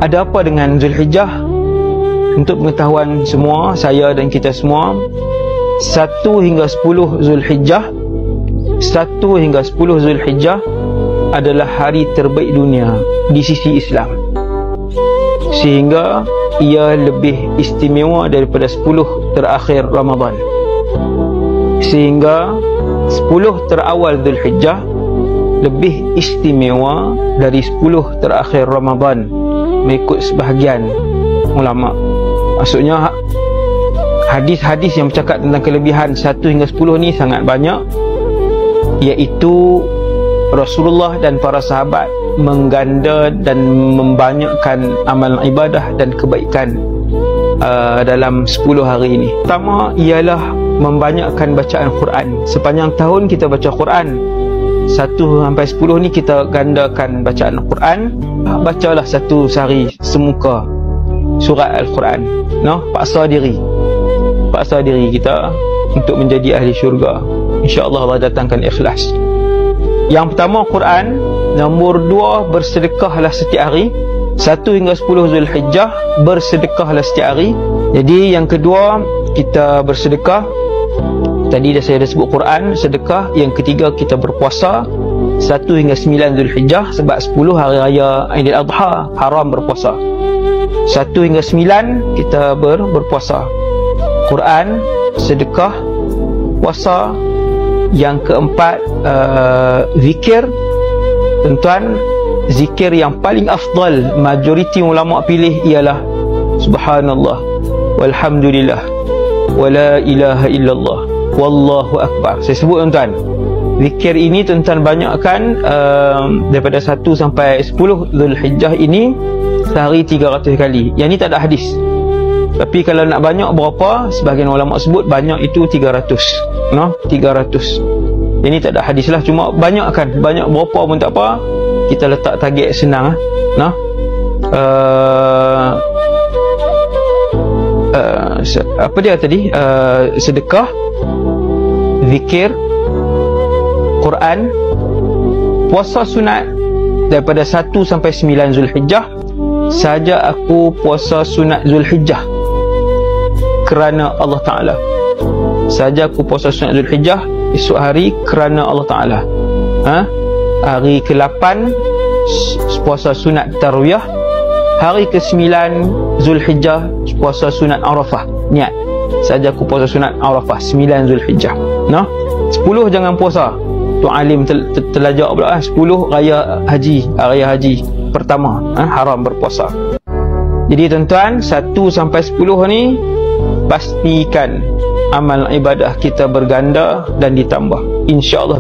Ada apa dengan Zulhijjah? Untuk pengetahuan semua, saya dan kita semua, 1 hingga 10 Zulhijjah, 1 hingga 10 Zulhijjah adalah hari terbaik dunia di sisi Islam, sehingga ia lebih istimewa daripada 10 terakhir Ramadan. Sehingga 10 terawal Zulhijjah lebih istimewa dari 10 terakhir Ramadan mengikut sebahagian ulama. Maksudnya hadis-hadis yang bercakap tentang kelebihan 1 hingga 10 ni sangat banyak, iaitu Rasulullah dan para sahabat mengganda dan membanyakkan amalan ibadah dan kebaikan dalam 10 hari ini. Pertama ialah membanyakkan bacaan Quran. Sepanjang tahun kita baca Quran, 1 sampai 10 ni kita gandakan bacaan Quran. Bacalah satu sehari semuka surat Al-Quran. Paksa diri kita untuk menjadi ahli syurga. InsyaAllah Allah datangkan ikhlas. Yang pertama Quran. Nombor 2, bersedekahlah setiap hari. 1 hingga 10 Zulhijjah, bersedekahlah setiap hari. Jadi yang kedua, kita bersedekah. Tadi saya dah sebut Quran, sedekah. Yang ketiga, kita berpuasa 1 hingga 9 Zulhijjah, sebab 10 hari raya Aidil Adha haram berpuasa. 1 hingga 9 kita berpuasa. Quran, sedekah, puasa. Yang keempat, zikir. Tuan-tuan, zikir yang paling afdal majoriti ulama pilih ialah subhanallah walhamdulillah wala ilaha illallah wallahu akbar. Saya sebut tuan-tuan, zikir ini tuan-tuan banyakkan daripada 1 sampai 10 Zulhijjah ini sehari 300 kali. Yang ni tak ada hadis, tapi kalau nak banyak berapa, sebahagian ulama sebut banyak itu 300. 300. Ini tak ada hadis lah, cuma banyakkan. Banyak berapa pun tak apa, kita letak target senang. Apa dia tadi? Sedekah, zikir, Quran, puasa sunat daripada 1 sampai 9 Zulhijjah. Saja aku puasa sunat Zulhijjah kerana Allah Ta'ala. Saja aku puasa sunat Zulhijjah esok hari kerana Allah Ta'ala. Hari ke-8 puasa sunat Tarwiyah. Hari ke-9 Zulhijjah puasa sunat Arafah. Niat, saja aku puasa sunat Arafah 9 Zulhijjah. 10 jangan puasa. Tuan Alim terlajak pula. 10 raya haji, raya haji pertama haram berpuasa. Jadi tuan-tuan, 1 sampai 10 ni pastikan amal ibadah kita berganda dan ditambah. InsyaAllah